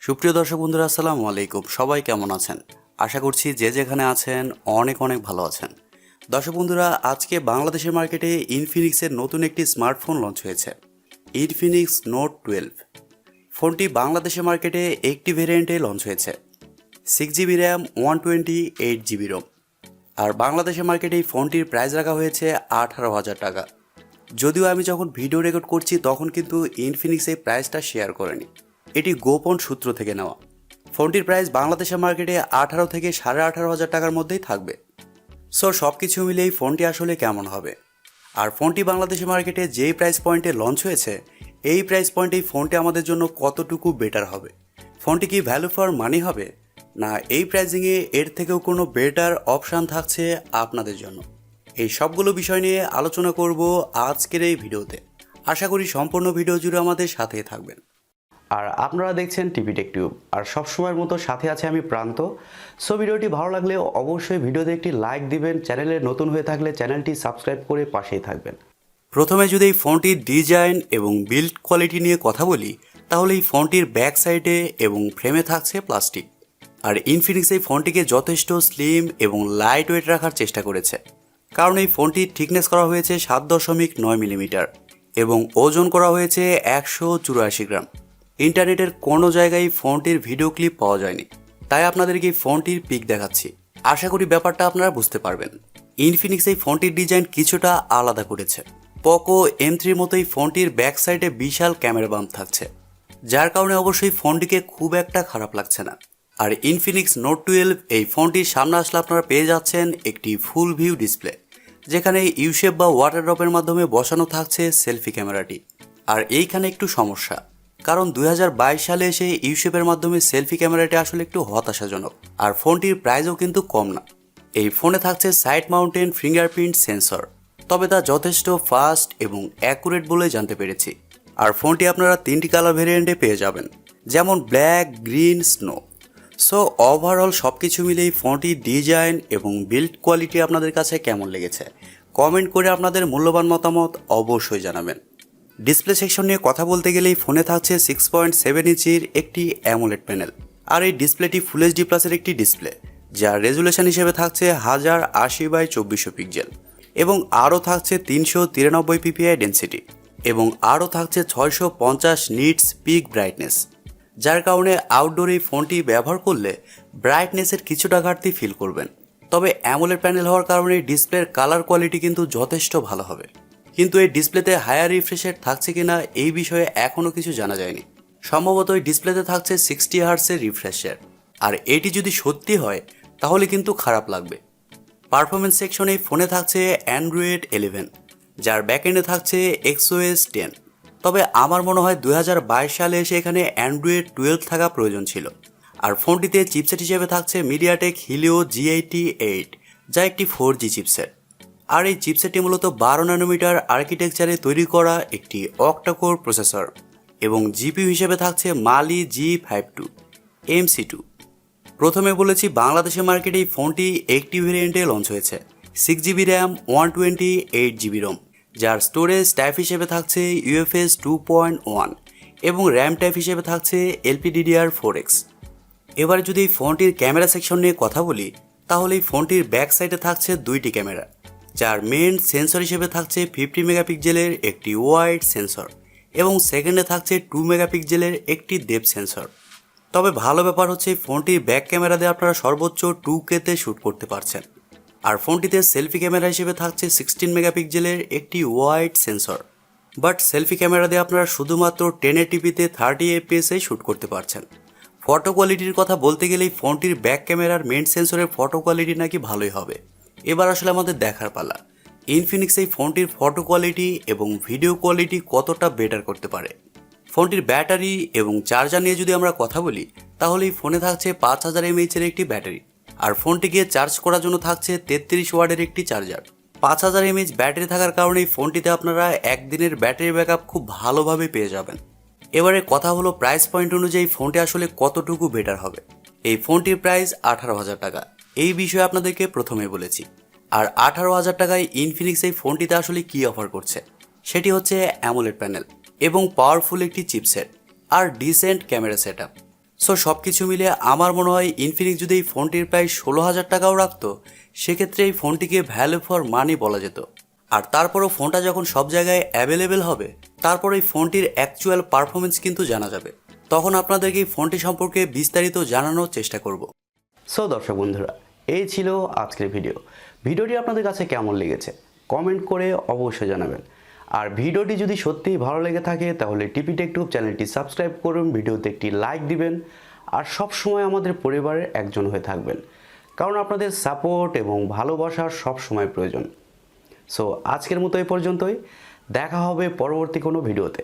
সুপ্রিয় দর্শক বন্ধুরা, আসসালামু আলাইকুম। সবাই কেমন আছেন? আশা করছি যে যেখানে আছেন অনেক ভালো আছেন। দর্শক বন্ধুরা, আজকে বাংলাদেশের মার্কেটে ইনফিনিক্সের নতুন একটি স্মার্টফোন লঞ্চ হয়েছে, ইনফিনিক্স নোট 12। ফোনটি বাংলাদেশের মার্কেটে একটি ভেরিয়েন্টে লঞ্চ হয়েছে, 6GB র্যাম, 128GB রোম। আর বাংলাদেশের মার্কেটে এই ফোনটির প্রাইস রাখা হয়েছে 18,000 টাকা। যদিও আমি যখন ভিডিও রেকর্ড করছি তখন কিন্তু ইনফিনিক্স এই প্রাইসটা শেয়ার করেনি, এটি গোপন সূত্র থেকে নেওয়া। ফোনটির প্রাইস বাংলাদেশের মার্কেটে 18 থেকে 18,500 টাকার মধ্যেই থাকবে। সো সব কিছু মিলে এই ফোনটি আসলে কেমন হবে, আর ফোনটি বাংলাদেশের মার্কেটে যেই প্রাইস পয়েন্টে লঞ্চ হয়েছে এই প্রাইস পয়েন্টে এই ফোনটি আমাদের জন্য কতটুকু বেটার হবে, ফোনটি কি ভ্যালু ফর মানি হবে, না এই প্রাইসিংয়ে এর থেকেও কোনো বেটার অপশান থাকছে আপনাদের জন্য, এই সবগুলো বিষয় নিয়ে আলোচনা করব আজকের এই ভিডিওতে। আশা করি সম্পূর্ণ ভিডিও জুড়ে আমাদের সাথেই থাকবেন। আর আপনারা দেখছেন টিভি টেক টিউব, আর সবসময়ের মতো সাথে আছে আমি প্রান্ত। সো ভিডিওটি ভালো লাগলে অবশ্যই ভিডিওতে একটি লাইক দিবেন, চ্যানেলে নতুন হয়ে থাকলে চ্যানেলটি সাবস্ক্রাইব করে পাশেই থাকবেন। প্রথমে যদি এই ফোনটির ডিজাইন এবং বিল্ড কোয়ালিটি নিয়ে কথা বলি, তাহলে এই ফোনটির ব্যাক সাইডে এবং ফ্রেমে থাকছে প্লাস্টিক। আর ইনফিনিক্স এই ফোনটিকে যথেষ্ট স্লিম এবং লাইট ওয়েট রাখার চেষ্টা করেছে, কারণ এই ফোনটির থিকনেস করা হয়েছে 7.9 মিলিমিটার এবং ওজন করা হয়েছে 184 গ্রাম। ইন্টারনেটের কোনো জায়গায় ফোনটির ভিডিও ক্লিপ পাওয়া যায়নি, তাই আপনাদেরকে এই ফোনটির পিক দেখাচ্ছি। আশা করি ব্যাপারটা আপনারা বুঝতে পারবেন। ইনফিনিক্স এই ফোনটির ডিজাইন কিছুটা আলাদা করেছে। পোকো M3 মতো এই ফোনটির ব্যাক সাইডে বিশাল ক্যামেরা বাম্প থাকছে, যার কারণে অবশ্যই ফোনটিকে খুব একটা খারাপ লাগছে না। আর ইনফিনিক্স নোট 12 এই ফোনটির সামনে আসলে আপনারা পেয়ে যাচ্ছেন একটি ফুল ভিউ ডিসপ্লে, যেখানে ইউশেপ বা ওয়াটারড্রপের মাধ্যমে বসানো থাকছে সেলফি ক্যামেরাটি। আর এইখানে একটু সমস্যা, কারণ 2022 সালে এসে ইউশেপের মাধ্যমে সেলফি ক্যামেরাটি আসলে একটু হতাশাজনক। আর ফোনটির প্রাইসও কিন্তু কম না। এই ফোনে থাকছে সাইড মাউন্টেন ফিঙ্গারপ্রিন্ট সেন্সর, তবে তা যথেষ্ট ফাস্ট এবং অ্যাকুরেট বলে জানতে পেরেছি। আর ফোনটি আপনারা 3টি কালার ভেরিয়েন্টে পেয়ে যাবেন, যেমন black, green, snow. So overall সব কিছু মিলেই ফোনটির ডিজাইন এবং বিল্ড কোয়ালিটি আপনাদের কাছে কেমন লেগেছে কমেন্ট করে আপনাদের মূল্যবান মতামত অবশ্যই জানাবেন। ডিসপ্লে সেকশন নিয়ে কথা বলতে গেলেই ফোনে থাকছে 6.7 ইঞ্চির একটি অ্যামোলেড প্যানেল। আর এই ডিসপ্লেটি ফুল এইচডি প্লাসের একটি ডিসপ্লে, যার রেজুলেশন হিসেবে থাকছে 1080x2400 পিক্সেল, এবং আরও থাকছে 393 ppi ডেন্সিটি, এবং আরও থাকছে 650 নিটস পিক ব্রাইটনেস, যার কারণে আউটডোরে এই ফোনটি ব্যবহার করলে ব্রাইটনেসের কিছুটা ঘাটতি ফিল করবেন। তবে অ্যামোলেড প্যানেল হওয়ার কারণে ডিসপ্লের কালার কোয়ালিটি কিন্তু যথেষ্ট ভালো হবে। কিন্তু এই ডিসপ্লেতে হায়ার রিফ্রেশ রেট থাকছে কিনা এই বিষয়ে এখনও কিছু জানা যায়নি। সম্ভবত এই ডিসপ্লেতে থাকছে 60 হার্টসের রিফ্রেশ রেট, আর এটি যদি সত্যি হয় তাহলে কিন্তু খারাপ লাগবে। পারফরমেন্স সেকশনে এই ফোনে থাকছে অ্যান্ড্রয়েড 11, যার ব্যাকএন্ডে থাকছে XOS 10। তবে আমার মনে হয় 2022 সালে এসে এখানে অ্যান্ড্রয়েড 12 থাকা প্রয়োজন ছিল। আর ফোনটিতে চিপসেট হিসেবে থাকছে মিডিয়াটেক হিলিও G88, যা একটি 4G চিপসেট। আর এই চিপসেটটি মূলত 12 ন্যানোমিটার আর্কিটেকচারে তৈরি করা একটি অক্টাকোর প্রসেসর, এবং জিপিইউ হিসেবে থাকছে মালি G52 MC2। প্রথমে বলেছি বাংলাদেশের মার্কেটে এই ফোনটি একটি ভেরিয়েন্টে লঞ্চ হয়েছে, 6GB র্যাম, 128GB রোম, যার স্টোরেজ টাইপ হিসেবে থাকছে UFS 2.1 এবং র্যাম টাইপ হিসেবে থাকছে LPDDR4X। এবারে যদি এই ফোনটির ক্যামেরা সেকশন নিয়ে কথা বলি, তাহলে এই ফোনটির ব্যাক সাইডে থাকছে 2টি ক্যামেরা, যার মেন সেন্সর হিসেবে থাকছে 50 মেগাপিক্সেলের একটি ওয়াইড সেন্সর, এবং সেকেন্ডে থাকছে 2 মেগাপিক্সেলের একটি ডেপথ সেন্সর। তবে ভালো ব্যাপার হচ্ছে ফোনটির ব্যাক ক্যামেরা দিয়ে আপনারা সর্বোচ্চ 2K-তে শ্যুট করতে পারছেন। আর ফোনটিতে সেলফি ক্যামেরা হিসেবে থাকছে 16 মেগাপিক্সেলের একটি wide sensor, but selfie camera দিয়ে আপনারা শুধুমাত্র 1080p-তে 30 fps-এ শ্যুট করতে পারছেন। ফটো কোয়ালিটির কথা বলতে গেলেই ফোনটির ব্যাক ক্যামেরার মেন সেন্সরের ফটো কোয়ালিটি নাকি ভালোই হবে। এবার আসলে আমাদের দেখার পালা, ইনফিনিক্স এই ফোনটির ফটো কোয়ালিটি এবং ভিডিও কোয়ালিটি কতটা বেটার করতে পারে। ফোনটির ব্যাটারি এবং চার্জার নিয়ে যদি আমরা কথা বলি, তাহলে এই ফোনে থাকছে 5000 mAh-এর একটি ব্যাটারি, আর ফোনটিকে চার্জ করার জন্য থাকছে 33 ওয়াটের একটি চার্জার। 5000 mAh ব্যাটারি থাকার কারণে এই ফোনটিতে আপনারা একদিনের ব্যাটারি ব্যাকআপ খুব ভালোভাবে পেয়ে যাবেন। এবারে কথা হলো প্রাইস পয়েন্ট অনুযায়ী ফোনটি আসলে কতটুকু বেটার হবে। এই ফোনটির প্রাইস 18,000 টাকা, এই বিষয়ে আপনাদেরকে প্রথমে বলেছি। আর 18,000 টাকায় ইনফিনিক্স এই ফোনটিতে আসলে কি অফার করছে, সেটি হচ্ছে অ্যামোলেড প্যানেল এবং পাওয়ারফুল একটি চিপসেট আর ডিসেন্ট ক্যামেরা সেটআপ। সো সব কিছু মিলিয়ে আমার মনে হয় ইনফিনিক্স যদি এই ফোনটির প্রায় 16,000 টাকাও রাখতো, সেক্ষেত্রে এই ফোনটিকে ভ্যালু ফর মানি বলা যেত। আর তারপরও ফোনটা যখন সব জায়গায় অ্যাভেলেবেল হবে, তারপর এই ফোনটির অ্যাকচুয়াল পারফরমেন্স কিন্তু জানা যাবে। তখন আপনাদেরকে এই ফোনটি সম্পর্কে বিস্তারিত জানানোর চেষ্টা করব। সো দর্শক বন্ধুরা, এই ছিল আজকের ভিডিওটি আপনাদের কাছে কেমন লেগেছে কমেন্ট করে অবশ্যই জানাবেন। আর ভিডিওটি যদি সত্যিই ভালো লেগে থাকে তাহলে টিপি টেক টিউব চ্যানেলটি সাবস্ক্রাইব করুন, ভিডিওতে একটি লাইক দিবেন আর সব সময় আমাদের পরিবারের একজন হয়ে থাকবেন, কারণ আপনাদের সাপোর্ট এবং ভালোবাসার সব সময় প্রয়োজন। সো আজকের মতো এই পর্যন্তই, দেখা হবে পরবর্তী কোনো ভিডিওতে।